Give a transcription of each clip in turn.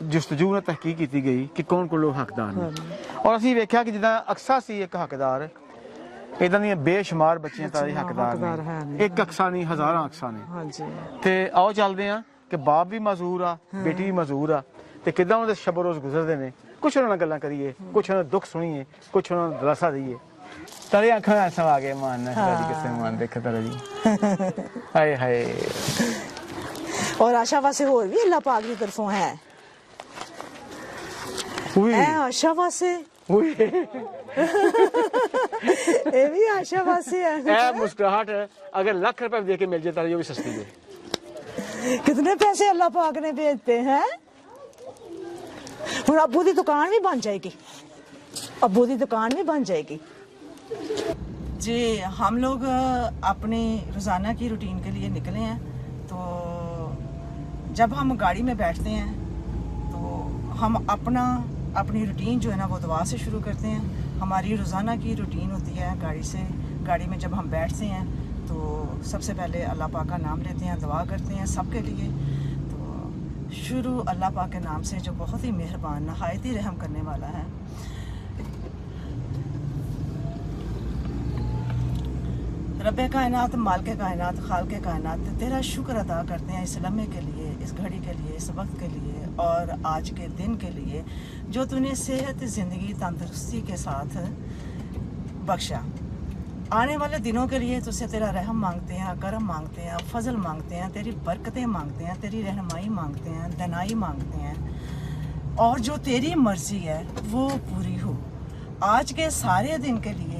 ਜਸਤਜੂ ਨਾਲ ਤਹਿਕੀਕ ਕੀਤੀ ਗਈ ਕਿ ਕੌਣ ਕੋਲ ਲੋਕ ਹੱਕਦਾਰ ਨੇ ਔਰ ਅਸੀਂ ਵੇਖਿਆ ਕਿ ਜਿੱਦਾਂ ਅਕਸਾ ਸੀ ਇੱਕ ਹੱਕਦਾਰ ਇਦਾਂ ਦੀਆਂ ਬੇਸ਼ੁਮਾਰ ਬੱਚੀਆਂ ਤਾਂ ਹੱਕਦਾਰ ਨੇ ਇੱਕ ਅਕਸਾ ਨਹੀਂ ਹਜ਼ਾਰਾਂ ਅਕਸਾ ਨੇ ਹਾਂਜੀ ਤੇ ਆਓ ਚੱਲਦੇ ਆ ਕਿ ਬਾਪ ਵੀ ਮਜ਼ਦੂਰ ਆ ਬੇਟੀ ਵੀ ਮਜ਼ਦੂਰ ਆ ਤੇ ਕਿਦਾਂ ਉਹਦੇ ਸ਼ਬ ਰੋਜ਼ ਗੁਜ਼ਰਦੇ ਨੇ ਕੁਛ ਉਹਨਾਂ ਨਾਲ ਗੱਲਾਂ ਕਰੀਏ ਕੁਛ ਉਹਨਾਂ ਦਾ ਦੁੱਖ ਸੁਣੀਏ ਕੁਛ ਉਹਨਾਂ ਨੂੰ ਦਿਲਾਸਾ ਦਈਏ तारी आंखों में आंसू आ गए मान किसने मान देखा तारा जी हाय हाय और आशा वासे और भी अल्लाह पाक की तरफों है आशा वासे ये भी आशा वासे है ए मुस्कुराहट अगर लाख रुपए दे के मिल जाए तारा ये भी सस्ती है कितने पैसे अल्लाह पाक ने भेजते हैं और अब्बू की दुकान भी बन जाएगी अब्बू की दुकान भी बन जाएगी जी हम लोग अपनी रोज़ाना की रूटीन के लिए निकले हैं तो जब हम गाड़ी में बैठते हैं तो हम अपनी रूटीन जो है ना वो दुआ से शुरू करते हैं हमारी रोज़ाना की रूटीन होती है गाड़ी में जब हम बैठते हैं तो सबसे पहले अल्लाह पाक का नाम लेते हैं दुआ करते हैं सबके लिए तो शुरू अल्लाह पाक के नाम से जो बहुत ही मेहरबान नहायत ही रहम करने वाला है रब्बे कायनात माल के कायनात खाल के कायनात तेरा शुक्र अदा करते हैं इस लम्हे के लिए इस घड़ी के लिए इस वक्त के लिए और आज के दिन के लिए जो तूने सेहत ज़िंदगी तंदुरुस्ती के साथ बख्शा आने वाले दिनों के लिए तुझसे तेरा रहम मांगते हैं करम मांगते हैं फजल मांगते हैं तेरी बरकतें मांगते हैं तेरी रहनुमाई मांगते हैं दनाई मांगते हैं और जो तेरी मर्ज़ी है वो पूरी हो आज के सारे दिन के लिए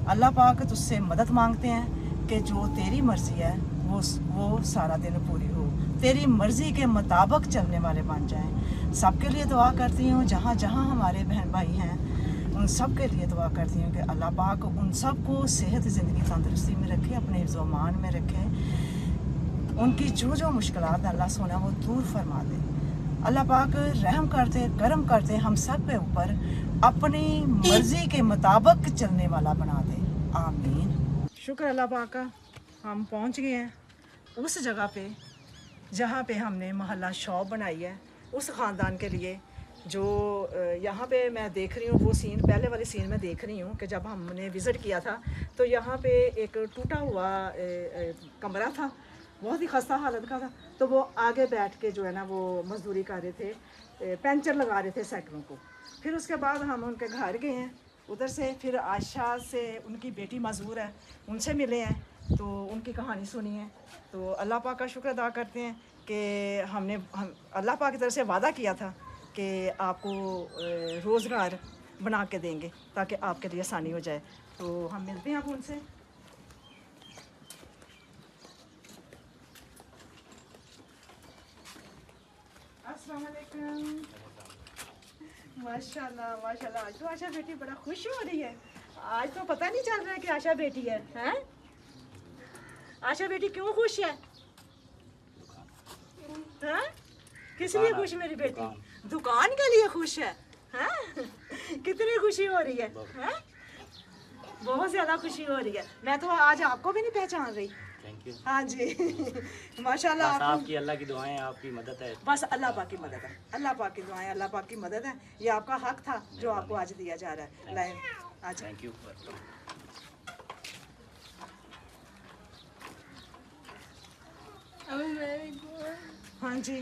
अल्लाह पाक तुझसे मदद मांगते हैं कि जो तेरी मर्ज़ी है वो सारा दिन पूरी हो तेरी मर्ज़ी के मुताबिक चलने वाले बन जाएं सबके लिए दुआ करती हूँ जहाँ जहाँ हमारे बहन भाई हैं उन सब के लिए दुआ करती हूँ कि अल्लाह पाक उन सब को सेहत ज़िंदगी तंदुरुस्ती में रखे अपने हिफ्ज़-ओ-मान में रखे उनकी जो मुश्किलात अल्लाह सोना वो दूर फरमा दे अल्लाह पाक रहम करते करम करते हम सब के ऊपर अपनी मर्जी के मुताबिक चलने वाला बना दे आमीन शुक्र अल्लाह पाक का हम पहुंच गए हैं उस जगह पे जहाँ पे हमने मोहल्ला शॉप बनाई है उस ख़ानदान के लिए जो यहाँ पे मैं देख रही हूँ वो सीन पहले वाले सीन में देख रही हूँ कि जब हमने विज़िट किया था तो यहाँ पे एक टूटा हुआ कमरा था बहुत ही खस्ता हालत का था तो वो आगे बैठ के जो है ना वो मजदूरी कर रहे थे पंचर लगा रहे थे साइकिलों को फिर उसके बाद हम उनके घर गए हैं उधर से फिर आशा से उनकी बेटी मजबूर है उनसे मिले हैं तो उनकी कहानी सुनी है तो अल्लाह पाक का शुक्र अदा करते हैं कि हम अल्लाह पाक की तरफ से वादा किया था कि आपको रोज़गार बना के देंगे ताकि आपके लिए आसानी हो जाए तो हम मिलते हैं आप उनसे अस्सलाम वालेकुम माशाल्लाह माशाल्लाह आज तो आशा बेटी बड़ा खुश हो रही है आज तो पता नहीं चल रहा है कि आशा बेटी है हैं आशा बेटी क्यों खुश है हैं किस लिए खुश मेरी बेटी दुकान के लिए खुश है हैं कितनी खुशी हो रही है हैं बहुत ज़्यादा खुशी हो रही है मैं तो आज आपको भी नहीं पहचान रही थैंक यू हाँ जी माशाल्लाह आपकी अल्लाह की दुआएं आपकी मदद है बस अल्लाह पाक की मदद है अल्लाह पाक की दुआएं अल्लाह पाक की मदद है ये आपका हक था जो आपको आज दिया जा रहा है लाइन आज थैंक यू हाँ जी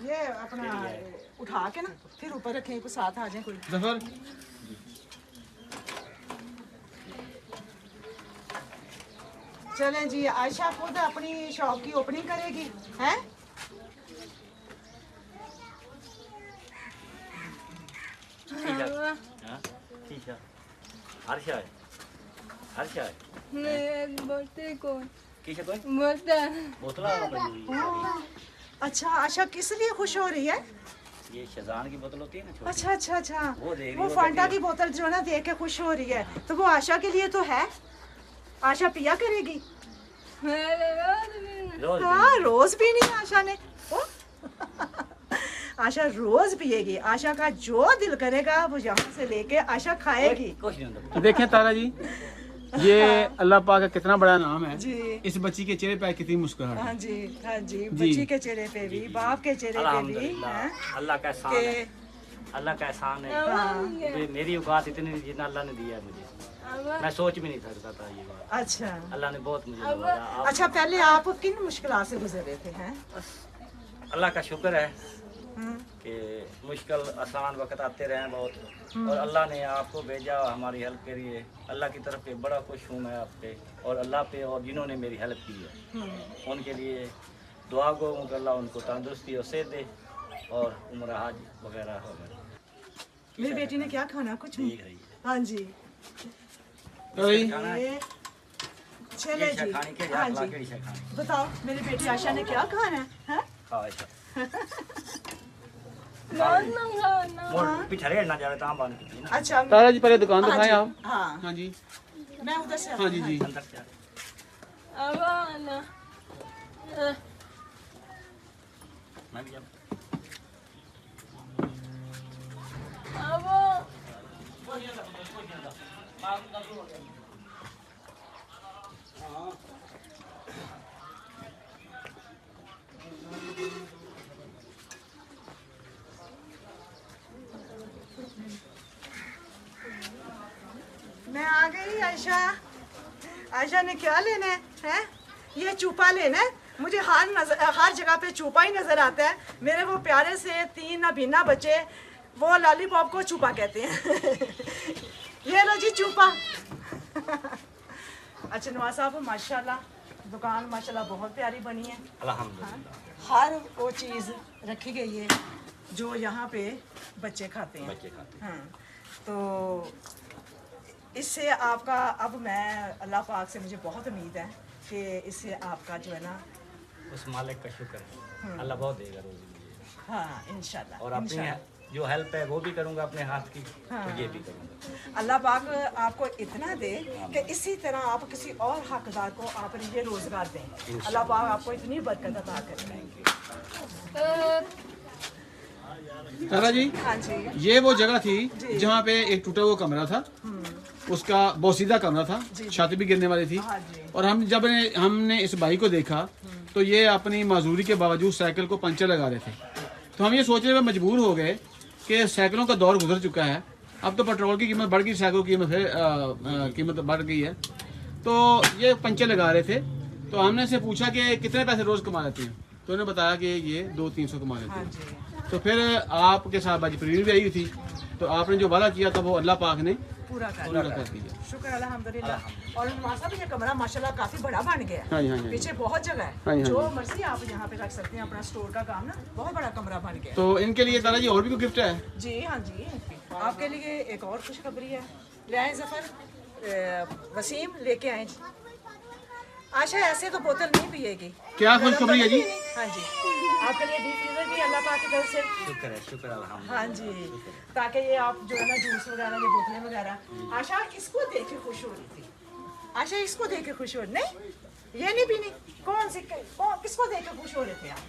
ये अपना उठा के ना फिर ऊपर रखें कुछ साथ आ जाए कोई जफर चलें जी आयशा खुद अपनी शॉप की ओपनिंग करेगी हैं ठीक है हर्षा है हर्षा है बोलते कौन किसे कोई बोलता बोतला अच्छा आशा किस लिए खुश हो रही है ये शज़ान की बोतल होती है ना छोटी। अच्छा अच्छा अच्छा वो देख रही वो हो फांटा की बोतल जो ना देख के खुश हो रही है तो वो आशा के लिए तो है आशा पिया करेगी रोज हाँ रोज पीनी है आशा ने ओ? आशा रोज पिएगी आशा का जो दिल करेगा वो यहाँ से लेके आशा खाएगी कुछ नहीं होता देखें तारा जी ये अल्लाह पाक का कितना बड़ा नाम है जी। इस बच्ची के चेहरे पे कितनी मुस्कुराहट हाँ है। जी, हाँ जी, बच्ची के चेहरे पे भी, बाप के चेहरे पे भी अल्हम्दुलिल्लाह, हैं अल्लाह का एहसान कि है, अल्लाह का एहसान है। हाँ। ये मेरी औकात इतनी नहीं जितना अल्लाह ने दिया है मुझे, मैं सोच भी नहीं सकता था ये बात। अच्छा अल्लाह ने बहुत मुझे नवाजा। आप अच्छा, पहले आप किन मुश्किलात से गुजर रहे थे हैं? अल्लाह का शुक्र है हम्म, कि मुश्किल आसान वक्त आते रहे हैं बहुत, और अल्लाह ने आपको भेजा हमारी हेल्प के लिए। अल्लाह की तरफ से बड़ा खुश हूँ मैं आप पे और अल्लाह पे, और जिन्होंने मेरी हेल्प की है उनके लिए दुआ गो हूँ कि अल्लाह उनको तंदुरुस्ती और सेहत दे और उम्र हज वगैरह वगैरह। मेरी बेटी ने क्या खाना? कुछ नहीं। ठीक है ये। हाँ जी, खाना है? ये चले ये जी। खाने के हाँ या जी, के खाने बताओ मेरी बेटी आशा ने क्या खाना है? हैं? हाँ ऐसा खाना मोर पिछड़े ना जावे ता बान की ना अच्छा तारा जी पहले दुकान हाँ दिखाएं जी, आप। हाँ हाँ जी, मैं उधर से हाँ जी जी। अंदर से अब आना मैं भी जाऊँ। अब मैं आ गई आयशा। आयशा ने क्या लेना है? ये चूपा लेना है। मुझे हर जगह पे चूपा ही नजर आता है। मेरे वो प्यारे से 3 नबीना बच्चे वो लॉलीपॉप को चूपा कहते हैं। ये लो जी चूपा। अच्छा नवाज साहब, माशाल्लाह दुकान माशाल्लाह बहुत प्यारी बनी है। अल्हम्दुलिल्लाह हर वो चीज़ रखी गई है जो यहाँ पे बच्चे खाते हैं। बच्चे खाते हैं। हाँ, तो इससे आपका, अब मैं अल्लाह पाक से मुझे बहुत उम्मीद है कि इससे आपका जो है ना, उस मालिक का शुक्र है, अल्लाह बहुत देगा रोजी मुझे। हाँ इंशाल्लाह, और अपनी इंशाल्लाह। जो हेल्प है वो भी करूँगा अपने हाथ की, हाँ। तो ये भी करूँगा। अल्लाह पाक आपको इतना दे कि इसी तरह आप किसी और हकदार को आप ये रोजगार दें। अल्लाह पाक आपको इतनी बरकत अता करें। तारा जी, हाँ जी, ये वो जगह थी जी। जहाँ पे एक टूटा हुआ कमरा था, उसका बोसीदा कमरा था, जी। छत भी गिरने वाली थी। हाँ जी। और हमने इस भाई को देखा तो ये अपनी मजदूरी के बावजूद साइकिल को पंचर लगा रहे थे। तो हम ये सोचने में मजबूर हो गए कि साइकिलों का दौर गुजर चुका है, अब तो पेट्रोल की कीमत बढ़ गई, साइकिल की कीमत फिर कीमत बढ़ गई है। तो ये पंचर लगा रहे थे, तो हमने इनसे पूछा कि कितने पैसे रोज कमा लेते हैं, तो उन्होंने बताया कि ये 200-300 कमा लेते हाँ हैं। जी। तो फिर आपके साथ बाजी प्रीर भी आई थी, तो आपने जो वादा किया था वो अल्लाह पाक ने पूरा कर पूरा कर दिया। शुक्र अल्हम्दुलिल्लाह। और नवाज साहब ये कमरा माशाल्लाह काफी बड़ा बन गया है। हाँ जी, हाँ जी। पीछे बहुत जगह हाँ है, जी, हाँ जो जी। मर्जी आप यहाँ पे रख सकते हैं अपना स्टोर का काम ना, बहुत बड़ा कमरा बन गया है। तो इनके लिए तारा जी और भी कोई गिफ्ट है? जी हाँ जी, आपके लिए एक और खुशखबरी है। ले आए जफर, वसीम लेके आए जी। आशा ऐसे तो बोतल नहीं पिएगी। क्या खुशखबरी है जी? हाँ जी, आपके लिए डीप फ्रीजर भी अल्लाह पाक की तरफ से। शुक्र है, शुक्र अल्हम्दुलिल्लाह। हाँ जी, ताकि ये आप जो है ना जूस वगैरह, ये बोतलें वगैरह। आशा इसको देख के खुश हो रही थी। आशा इसको देख के खुश हो रही, नहीं ये नहीं पीनी। किसको देख के खुश हो रहे थे आप?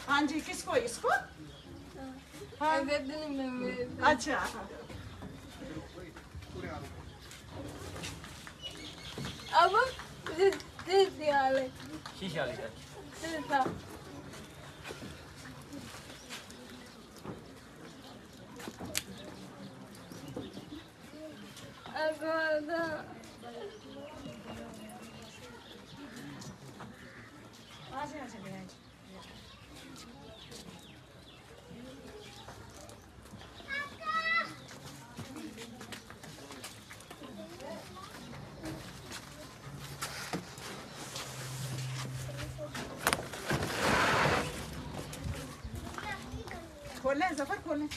हाँ जी, किसको? इसको? हाँ अच्छा, अब दियाले शीशा लेकर था agora आ जाए, आ जाए, ले आए जी। खोलें जफर, खोलें।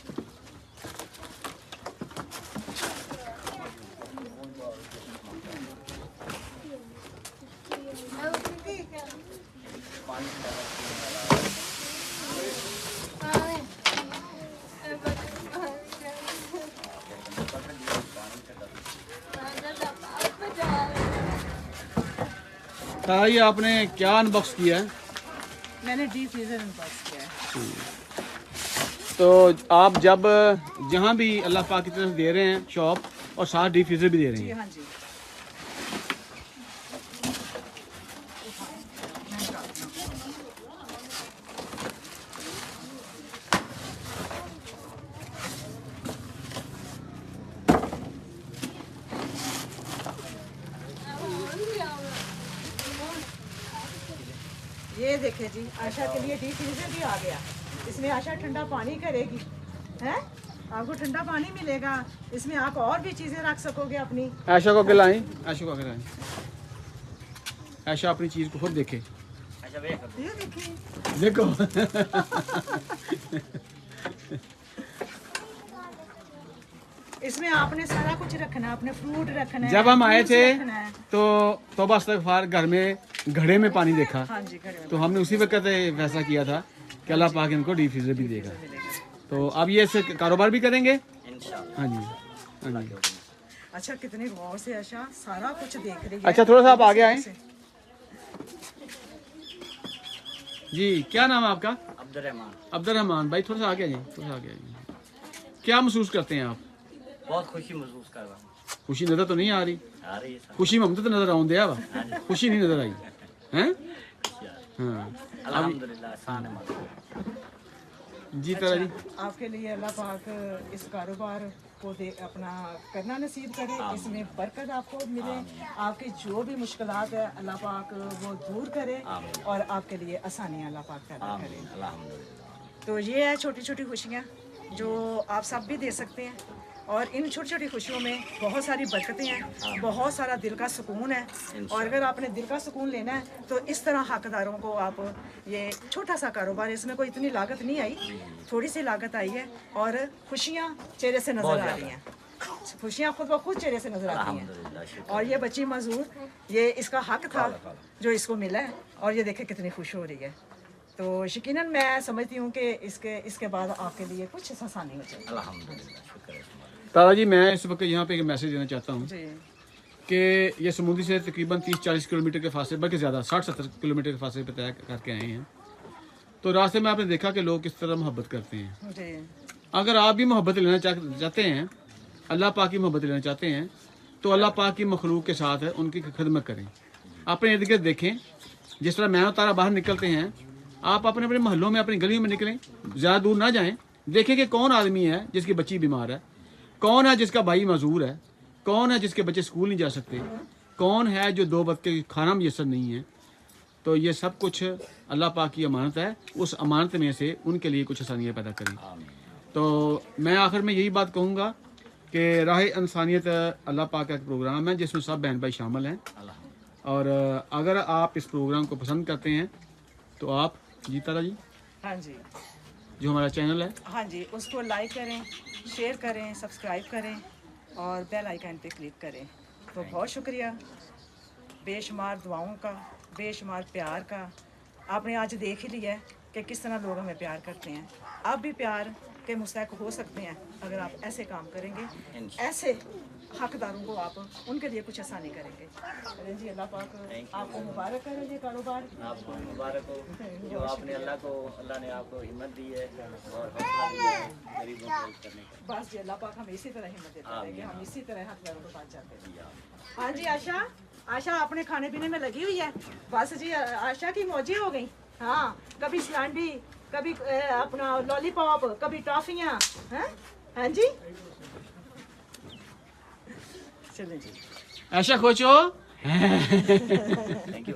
तारा जी, आपने क्या अनबॉक्स किया है? मैंने डीप फ्रीजर अनबॉक्स किया है। तो आप जब जहाँ भी अल्लाह पाक की तरफ दे रहे हैं शॉप, और साथ डीप फ्रीजर भी दे रहे जी हैं। हाँ जी। ये देखे जी, आशा के लिए डीप फ्रीजर भी आ गया। इसमें आशा ठंडा पानी करेगी, हैं? आपको ठंडा पानी मिलेगा, इसमें आप और भी चीजें रख सकोगे अपनी। आशा को खिलाएं, आशा को खिलाएं। आशा अपनी चीज को खुद देखे। अच्छा वे कर ये देखिए, देखो इसमें आपने सारा कुछ रखना है, अपने फ्रूट रखना है। जब हम आए जूस थे रखना है। तो तौबा इस्तगफार घर में घड़े में पानी देखा, हाँ जी, घड़े में तो हमने उसी वक्त फैसला किया था कि अल्लाह पाक इनको डीप फ्रीजर भी देगा। तो अब ये से कारोबार भी करेंगे। इंशाल्लाह। हाँ जी, हाँ जी। अच्छा, कितने गौर से आशा सारा कुछ देख रही है। अच्छा, थोड़ा सा आप आगे आए जी। क्या नाम है आपका? अब्दुर्रहमान। अब्दुर्रहमान भाई, थोड़ा सा आगे आइए, थोड़ा सा आगे आइए। क्या महसूस करते हैं आप? बहुत खुशी महसूस कर रहा हूँ। खुशी नजर तो नहीं आ रही? आ रही है सर। खुशी में हम तो नजर आऊं दिया वा, खुशी नहीं नजर आई हैं? हाँ अल्हम्दुलिल्लाह, आसान है मालूम। जी तारा जी। आपके लिए अल्लाह पाक इस कारोबार को दे अपना करना नसीब करे, इसमें बरकत आपको मिले, आपकी जो भी मुश्किलात है अल्लाह पाक वो दूर करे और आपके लिए आसानियाँ अल्लाह पाक पैदा करे। अल्हम्दुलिल्लाह। तो ये है छोटी छोटी खुशियाँ जो आप सब भी दे सकते हैं, और इन छोटी छोटी खुशियों में बहुत सारी बरकतें हैं, बहुत सारा दिल का सुकून है। और अगर आपने दिल का सुकून लेना है तो इस तरह हकदारों को आप, ये छोटा सा कारोबार है, इसमें कोई इतनी लागत नहीं आई, थोड़ी सी लागत आई है, और खुशियाँ चेहरे से नजर आ रही हैं, खुशियाँ खुद ब खुद चेहरे से नजर आती हैं। अल्हम्दुलिल्लाह, शुक्र। और ये बच्ची मजदूर, ये इसका हक था जो इसको मिला है, और ये देखे कितनी खुश हो रही है। तो यकीनन मैं समझती हूँ कि इसके बाद आपके लिए कुछ आसानी हो जाएगी। अल्हम्दुलिल्लाह, शुक्र है। तारा जी, मैं इस वक्त यहाँ पे एक मैसेज देना चाहता हूँ जी कि ये समुद्री से तकरीबन 30-40 किलोमीटर के फासले, बल्कि ज़्यादा 60-70 किलोमीटर के फासले पे तय करके आए हैं। तो रास्ते में आपने देखा कि लोग किस तरह मोहब्बत करते हैं। जी अगर आप भी मोहब्बत लेना चाहते हैं, अल्लाह पाक की मोहब्बत लेना चाहते हैं, तो अल्लाह पाक की मखलूक के साथ है उनकी खिदमत करें। अपने इर्द गिर्द देखें, जिस तरह मैं और तारा बाहर निकलते हैं, आप अपने अपने मोहल्लों में, अपनी गलियों में निकलें, ज़्यादा दूर ना जाएं, देखें कि कौन आदमी है जिसकी बच्ची बीमार है, कौन है जिसका भाई मजदूर है, कौन है जिसके बच्चे स्कूल नहीं जा सकते, कौन है जो 2 वक्त के खाना मुयसर नहीं है। तो ये सब कुछ अल्लाह पाक की अमानत है, उस अमानत में से उनके लिए कुछ आसानियाँ पैदा करें। तो मैं आखिर में यही बात कहूँगा कि राह इंसानियत अल्लाह पाक का एक प्रोग्राम है जिसमें सब बहन भाई शामिल हैं, और अगर आप इस प्रोग्राम को पसंद करते हैं तो आप जी तारा जी, हाँ जी, जो हमारा चैनल है, हाँ जी, उसको लाइक करें, शेयर करें, सब्सक्राइब करें और बेल आइकन पे क्लिक करें। तो बहुत शुक्रिया, बेशुमार दुआओं का, बेशुमार प्यार का। आपने आज देख ही लिया है कि किस तरह लोग हमें प्यार करते हैं। आप भी प्यार के मुस्तहक हो सकते हैं अगर आप ऐसे काम करेंगे, ऐसे हकदारों को आप उनके लिए कुछ आसानी करेंगे। अरे जी, अल्लाह पाक आपको मुबारक करे ये कारोबार। आपको मुबारक हो जो आपने अल्लाह ने आपको हिम्मत दी है और हौसला दिया है गरीबों को हेल्प करने का। बस जी, अल्लाह पाक हमें इसी तरह हिम्मत देते रहेंगे, हम इसी तरह हकदारों के पास जाते हैं। हाँ जी, आशा अपने खाने पीने में लगी हुई है। बस जी, आशा की मौजी हो गई। हाँ, कभी स्लैंडी, कभी अपना लॉलीपॉप, कभी टॉफियाँ। हैं? हाँ जी, चलें जी। ऐसा खोचो थैंक यू।